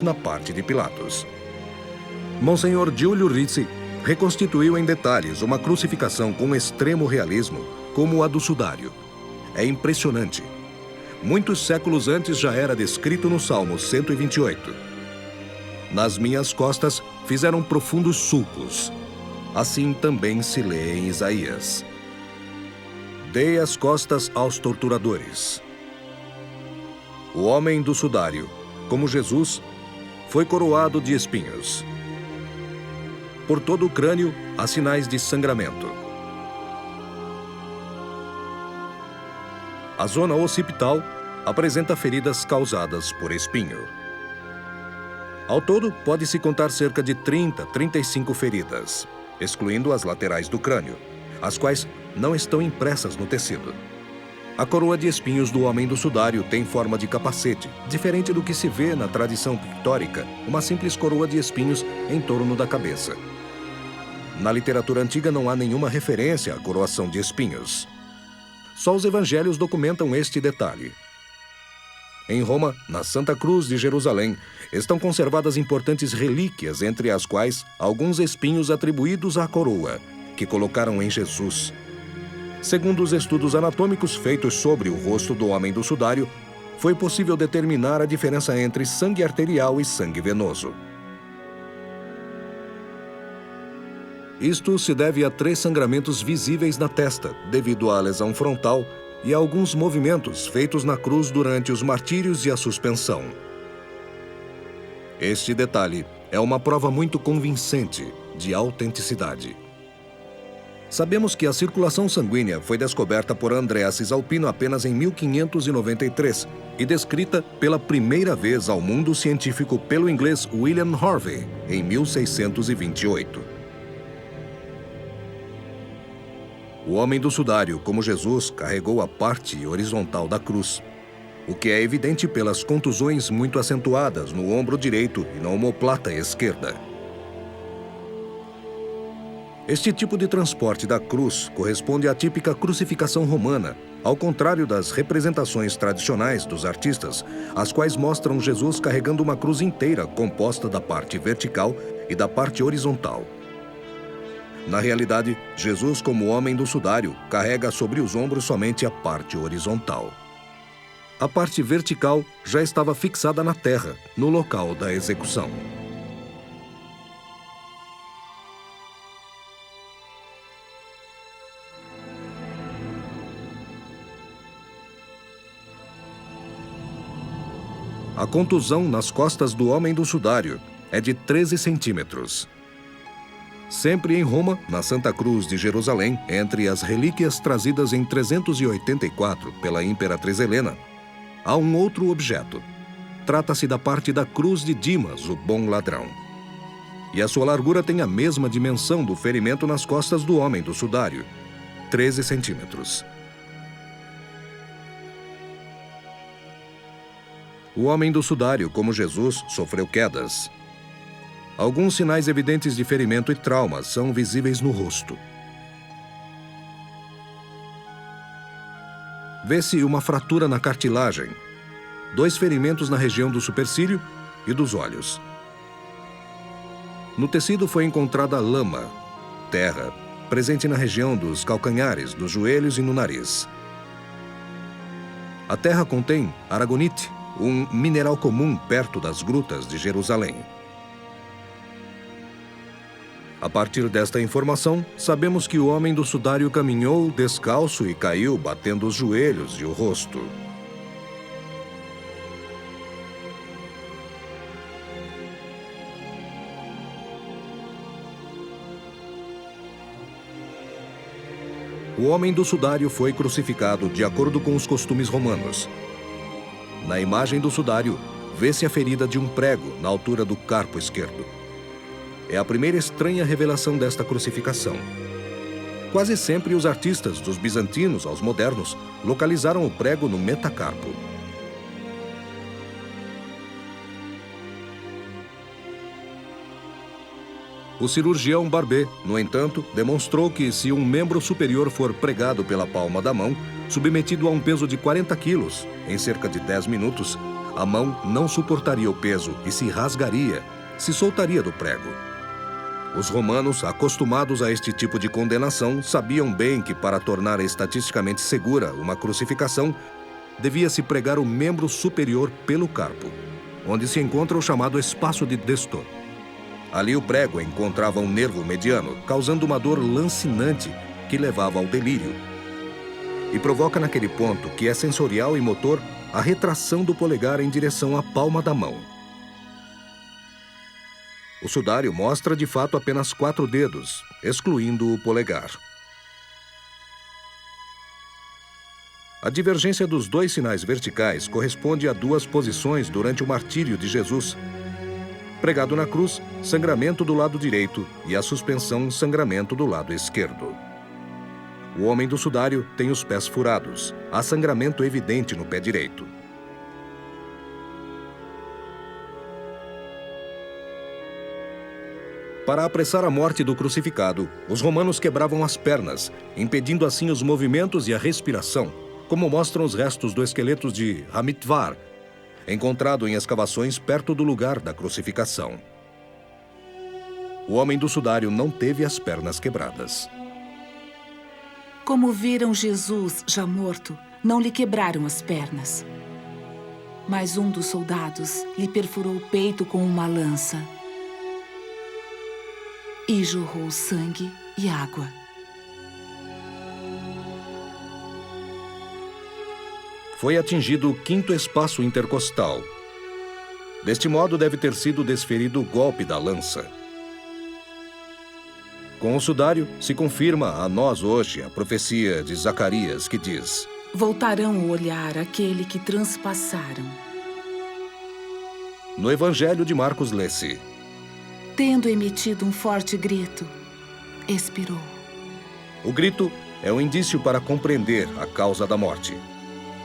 na parte de Pilatos. Monsenhor Giulio Rizzi reconstituiu em detalhes uma crucificação com extremo realismo, como a do Sudário. É impressionante. Muitos séculos antes já era descrito no Salmo 128. Nas minhas costas fizeram profundos sulcos. Assim também se lê em Isaías. Dei as costas aos torturadores. O homem do Sudário, como Jesus, foi coroado de espinhos. Por todo o crânio há sinais de sangramento. A zona occipital apresenta feridas causadas por espinho. Ao todo, pode-se contar cerca de 35 feridas, excluindo as laterais do crânio, as quais não estão impressas no tecido. A coroa de espinhos do homem do Sudário tem forma de capacete, diferente do que se vê na tradição pictórica, uma simples coroa de espinhos em torno da cabeça. Na literatura antiga não há nenhuma referência à coroação de espinhos. Só os evangelhos documentam este detalhe. Em Roma, na Santa Cruz de Jerusalém, estão conservadas importantes relíquias, entre as quais alguns espinhos atribuídos à coroa, que colocaram em Jesus. Segundo os estudos anatômicos feitos sobre o rosto do homem do Sudário, foi possível determinar a diferença entre sangue arterial e sangue venoso. Isto se deve a 3 sangramentos visíveis na testa, devido à lesão frontal, e a alguns movimentos feitos na cruz durante os martírios e a suspensão. Este detalhe é uma prova muito convincente de autenticidade. Sabemos que a circulação sanguínea foi descoberta por Andrea Cisalpino apenas em 1593 e descrita pela primeira vez ao mundo científico pelo inglês William Harvey, em 1628. O homem do Sudário, como Jesus, carregou a parte horizontal da cruz, o que é evidente pelas contusões muito acentuadas no ombro direito e na omoplata esquerda. Este tipo de transporte da cruz corresponde à típica crucificação romana, ao contrário das representações tradicionais dos artistas, as quais mostram Jesus carregando uma cruz inteira composta da parte vertical e da parte horizontal. Na realidade, Jesus, como homem do Sudário, carrega sobre os ombros somente a parte horizontal. A parte vertical já estava fixada na terra, no local da execução. A contusão nas costas do homem do Sudário é de 13 centímetros. Sempre em Roma, na Santa Cruz de Jerusalém, entre as relíquias trazidas em 384 pela Imperatriz Helena, há um outro objeto. Trata-se da parte da cruz de Dimas, o bom ladrão. E a sua largura tem a mesma dimensão do ferimento nas costas do homem do Sudário, 13 centímetros. O homem do Sudário, como Jesus, sofreu quedas. Alguns sinais evidentes de ferimento e trauma são visíveis no rosto. Vê-se uma fratura na cartilagem, 2 ferimentos na região do supercílio e dos olhos. No tecido foi encontrada lama, terra, presente na região dos calcanhares, dos joelhos e no nariz. A terra contém aragonite, um mineral comum perto das grutas de Jerusalém. A partir desta informação, sabemos que o homem do Sudário caminhou descalço e caiu batendo os joelhos e o rosto. O homem do Sudário foi crucificado de acordo com os costumes romanos. Na imagem do Sudário, vê-se a ferida de um prego na altura do carpo esquerdo. É a primeira estranha revelação desta crucificação. Quase sempre os artistas, dos bizantinos aos modernos, localizaram o prego no metacarpo. O cirurgião Barbet, no entanto, demonstrou que se um membro superior for pregado pela palma da mão, submetido a um peso de 40 quilos, em cerca de 10 minutos, a mão não suportaria o peso e se rasgaria, se soltaria do prego. Os romanos, acostumados a este tipo de condenação, sabiam bem que para tornar estatisticamente segura uma crucificação, devia-se pregar o membro superior pelo carpo, onde se encontra o chamado espaço de Desto. Ali o prego encontrava um nervo mediano, causando uma dor lancinante que levava ao delírio. E provoca naquele ponto, que é sensorial e motor, a retração do polegar em direção à palma da mão. O sudário mostra de fato apenas 4 dedos, excluindo o polegar. A divergência dos 2 sinais verticais corresponde a 2 posições durante o martírio de Jesus. Pregado na cruz, sangramento do lado direito, e a suspensão, sangramento do lado esquerdo. O homem do sudário tem os pés furados. Há sangramento evidente no pé direito. Para apressar a morte do crucificado, os romanos quebravam as pernas, impedindo assim os movimentos e a respiração, como mostram os restos do esqueleto de Hamitvar, encontrado em escavações perto do lugar da crucificação. O homem do sudário não teve as pernas quebradas. Como viram Jesus já morto, não lhe quebraram as pernas. Mas um dos soldados lhe perfurou o peito com uma lança e jorrou sangue e água. Foi atingido o 5º espaço intercostal. Deste modo deve ter sido desferido o golpe da lança. Com o sudário, se confirma a nós hoje a profecia de Zacarias, que diz: voltarão o olhar àquele que transpassaram. No Evangelho de Marcos lê-se: tendo emitido um forte grito, expirou. O grito é um indício para compreender a causa da morte.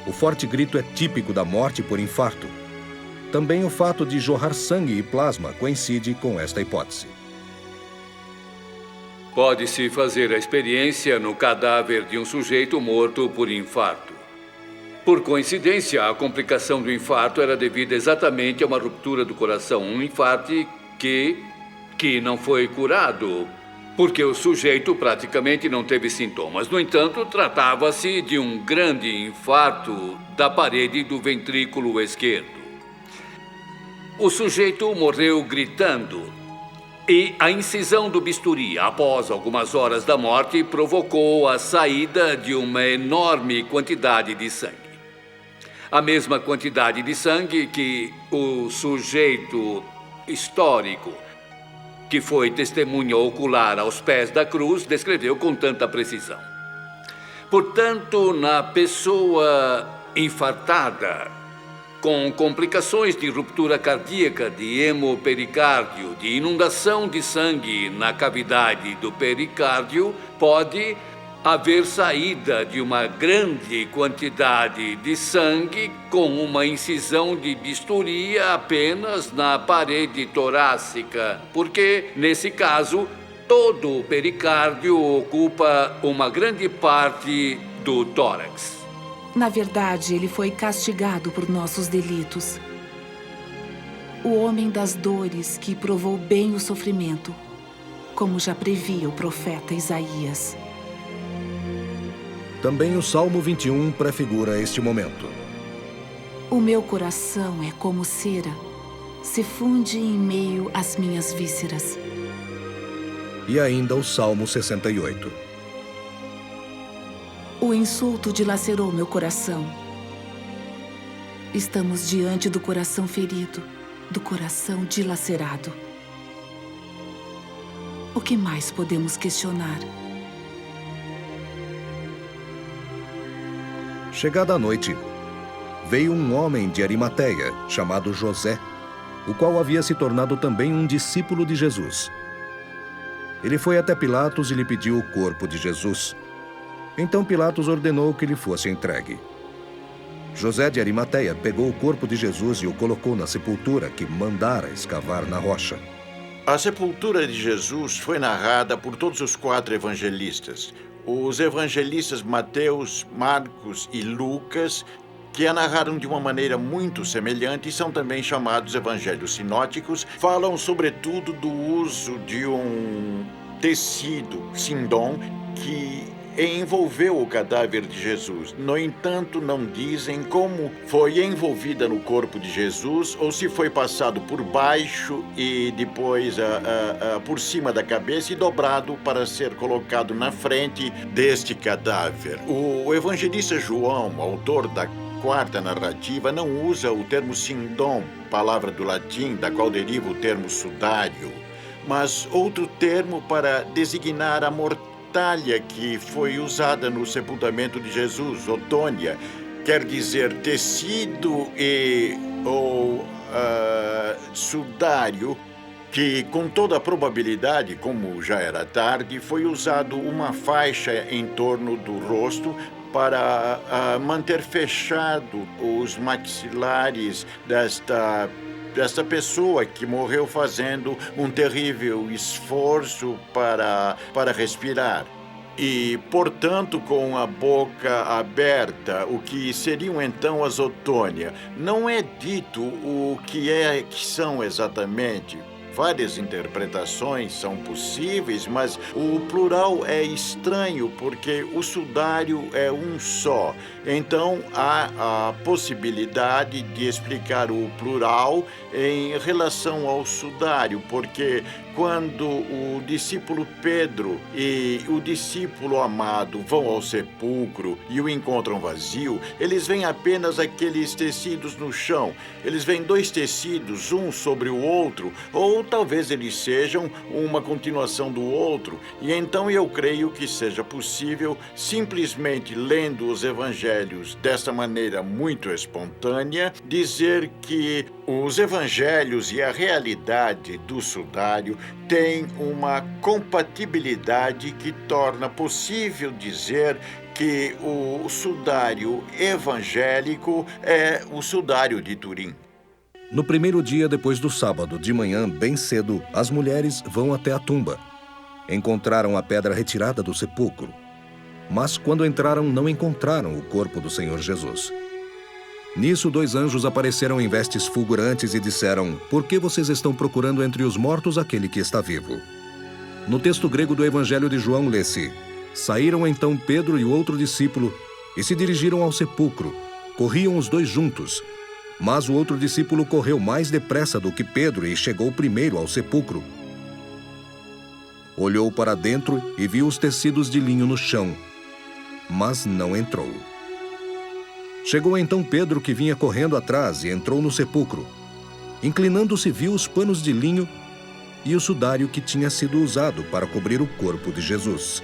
O forte grito é típico da morte por infarto. Também o fato de jorrar sangue e plasma coincide com esta hipótese. Pode-se fazer a experiência no cadáver de um sujeito morto por infarto. Por coincidência, a complicação do infarto era devida exatamente a uma ruptura do coração, um infarto que não foi curado, porque o sujeito praticamente não teve sintomas. No entanto, tratava-se de um grande infarto da parede do ventrículo esquerdo. O sujeito morreu gritando. E a incisão do bisturi, após algumas horas da morte, provocou a saída de uma enorme quantidade de sangue. A mesma quantidade de sangue que o sujeito histórico, que foi testemunha ocular aos pés da cruz, descreveu com tanta precisão. Portanto, na pessoa infartada, com complicações de ruptura cardíaca, de hemopericárdio, de inundação de sangue na cavidade do pericárdio, pode haver saída de uma grande quantidade de sangue com uma incisão de bisturi apenas na parede torácica, porque, nesse caso, todo o pericárdio ocupa uma grande parte do tórax. Na verdade, ele foi castigado por nossos delitos. O homem das dores que provou bem o sofrimento, como já previa o profeta Isaías. Também o Salmo 21 prefigura este momento. O meu coração é como cera, se funde em meio às minhas vísceras. E ainda o Salmo 68. O insulto dilacerou meu coração. Estamos diante do coração ferido, do coração dilacerado. O que mais podemos questionar? Chegada a noite, veio um homem de Arimateia, chamado José, o qual havia se tornado também um discípulo de Jesus. Ele foi até Pilatos e lhe pediu o corpo de Jesus. Então Pilatos ordenou que lhe fosse entregue. José de Arimateia pegou o corpo de Jesus e o colocou na sepultura que mandara escavar na rocha. A sepultura de Jesus foi narrada por todos os 4 evangelistas. Os evangelistas Mateus, Marcos e Lucas que a narraram de uma maneira muito semelhante e são também chamados evangelhos sinóticos, falam sobretudo do uso de um tecido, sindom, que envolveu o cadáver de Jesus. No entanto, não dizem como foi envolvida no corpo de Jesus ou se foi passado por baixo e depois por cima da cabeça e dobrado para ser colocado na frente deste cadáver. O evangelista João, autor da quarta narrativa, não usa o termo sindom, palavra do latim da qual deriva o termo sudário, mas outro termo para designar a mortalha que foi usada no sepultamento de Jesus, otônia, quer dizer tecido ou sudário, que com toda a probabilidade, como já era tarde, foi usado uma faixa em torno do rosto para manter fechado os maxilares desta pessoa que morreu fazendo um terrível esforço para respirar. E, portanto, com a boca aberta, o que seriam então as otônia. Não é dito o que são exatamente. Várias interpretações são possíveis, mas o plural é estranho porque o sudário é um só. Então, há a possibilidade de explicar o plural em relação ao sudário, porque quando o discípulo Pedro e o discípulo amado vão ao sepulcro e o encontram vazio, eles veem apenas aqueles tecidos no chão. Eles veem dois tecidos, um sobre o outro, ou talvez eles sejam uma continuação do outro. E então eu creio que seja possível, simplesmente lendo os evangelhos desta maneira muito espontânea, dizer que os evangelhos e a realidade do sudário têm uma compatibilidade que torna possível dizer que o sudário evangélico é o sudário de Turim. No primeiro dia depois do sábado, de manhã, bem cedo, as mulheres vão até a tumba. Encontraram a pedra retirada do sepulcro. Mas quando entraram, não encontraram o corpo do Senhor Jesus. Nisso, 2 anjos apareceram em vestes fulgurantes e disseram: "Por que vocês estão procurando entre os mortos aquele que está vivo?" No texto grego do Evangelho de João, lê-se: "Saíram então Pedro e o outro discípulo e se dirigiram ao sepulcro. Corriam os 2 juntos. Mas o outro discípulo correu mais depressa do que Pedro e chegou primeiro ao sepulcro. Olhou para dentro e viu os tecidos de linho no chão, mas não entrou. Chegou então Pedro, que vinha correndo atrás, e entrou no sepulcro. Inclinando-se, viu os panos de linho e o sudário que tinha sido usado para cobrir o corpo de Jesus.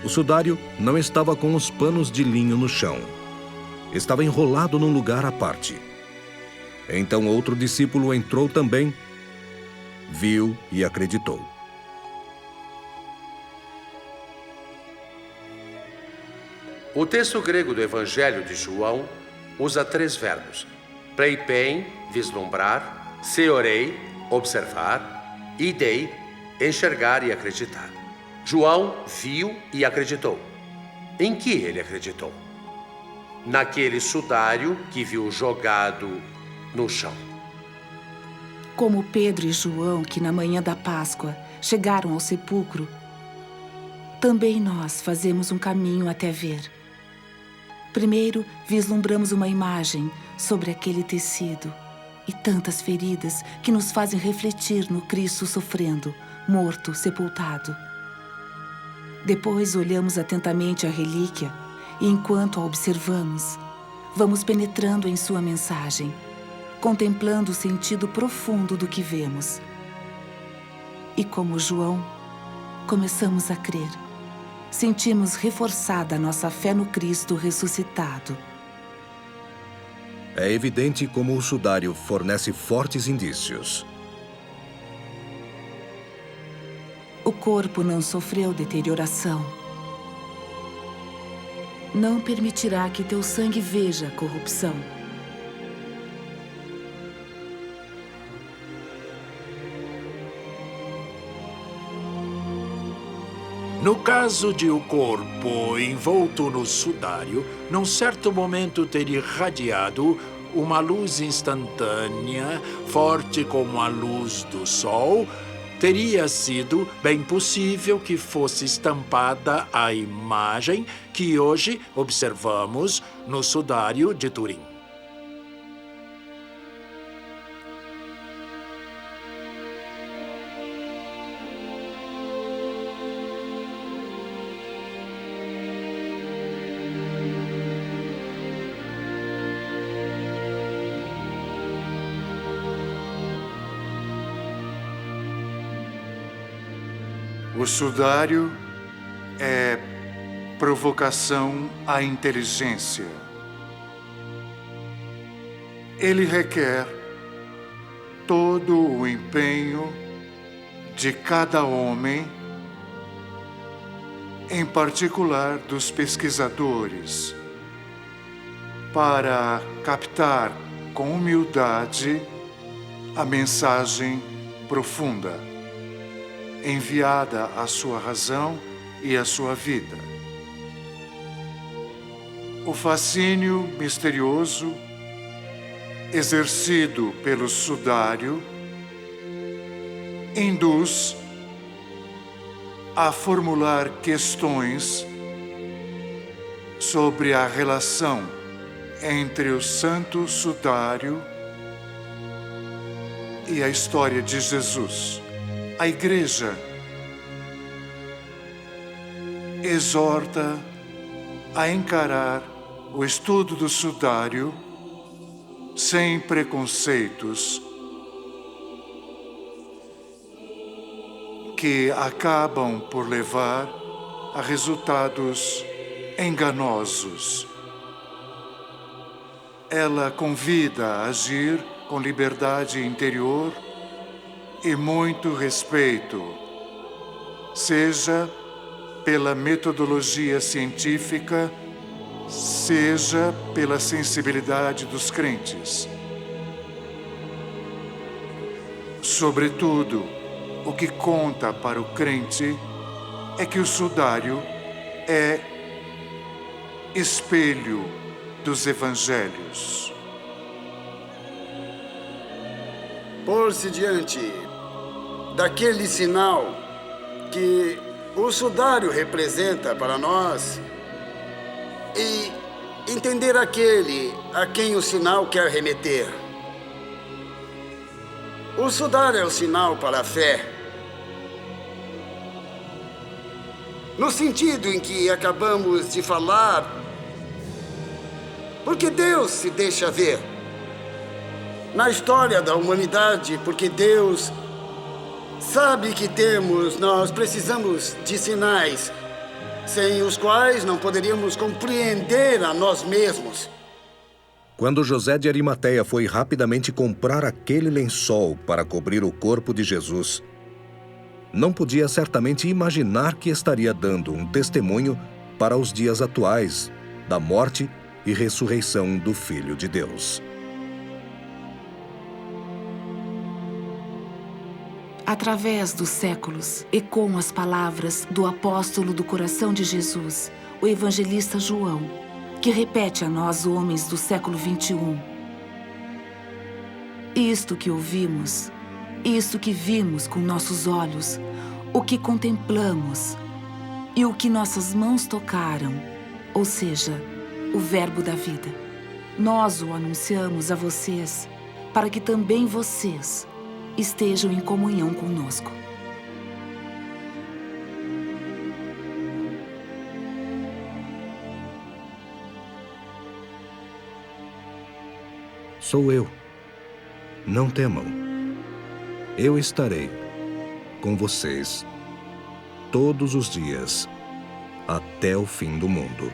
O sudário não estava com os panos de linho no chão. Estava enrolado num lugar à parte. Então outro discípulo entrou também, viu e acreditou. O texto grego do Evangelho de João usa 3 verbos: pleipen, vislumbrar, seorei, observar, idei, enxergar e acreditar. João viu e acreditou. Em que ele acreditou? Naquele sudário que viu jogado no chão. Como Pedro e João, que na manhã da Páscoa chegaram ao sepulcro, também nós fazemos um caminho até ver. Primeiro, vislumbramos uma imagem sobre aquele tecido e tantas feridas que nos fazem refletir no Cristo sofrendo, morto, sepultado. Depois, olhamos atentamente a relíquia e, enquanto a observamos, vamos penetrando em sua mensagem, contemplando o sentido profundo do que vemos. E como João, começamos a crer. Sentimos reforçada a nossa fé no Cristo ressuscitado. É evidente como o sudário fornece fortes indícios. O corpo não sofreu deterioração. Não permitirá que teu sangue veja a corrupção. No caso de o corpo envolto no sudário, num certo momento ter irradiado uma luz instantânea, forte como a luz do sol, teria sido bem possível que fosse estampada a imagem que hoje observamos no sudário de Turim. O sudário é provocação à inteligência. Ele requer todo o empenho de cada homem, em particular dos pesquisadores, para captar com humildade a mensagem profunda enviada à sua razão e à sua vida. O fascínio misterioso exercido pelo sudário induz a formular questões sobre a relação entre o Santo Sudário e a história de Jesus. A Igreja exorta a encarar o estudo do sudário sem preconceitos que acabam por levar a resultados enganosos. Ela convida a agir com liberdade interior e muito respeito, seja pela metodologia científica, seja pela sensibilidade dos crentes. Sobretudo, o que conta para o crente é que o sudário é espelho dos evangelhos. Pôr-se diante daquele sinal que o sudário representa para nós e entender aquele a quem o sinal quer remeter. O sudário é o sinal para a fé, no sentido em que acabamos de falar, porque Deus se deixa ver na história da humanidade, porque Deus sabe que nós precisamos de sinais, sem os quais não poderíamos compreender a nós mesmos. Quando José de Arimateia foi rapidamente comprar aquele lençol para cobrir o corpo de Jesus, não podia certamente imaginar que estaria dando um testemunho para os dias atuais da morte e ressurreição do Filho de Deus. Através dos séculos, ecoam as palavras do apóstolo do coração de Jesus, o evangelista João, que repete a nós, homens do século 21. Isto que ouvimos, isto que vimos com nossos olhos, o que contemplamos e o que nossas mãos tocaram, ou seja, o Verbo da vida. Nós o anunciamos a vocês, para que também vocês estejam em comunhão conosco. Sou eu. Não temam. Eu estarei com vocês todos os dias até o fim do mundo.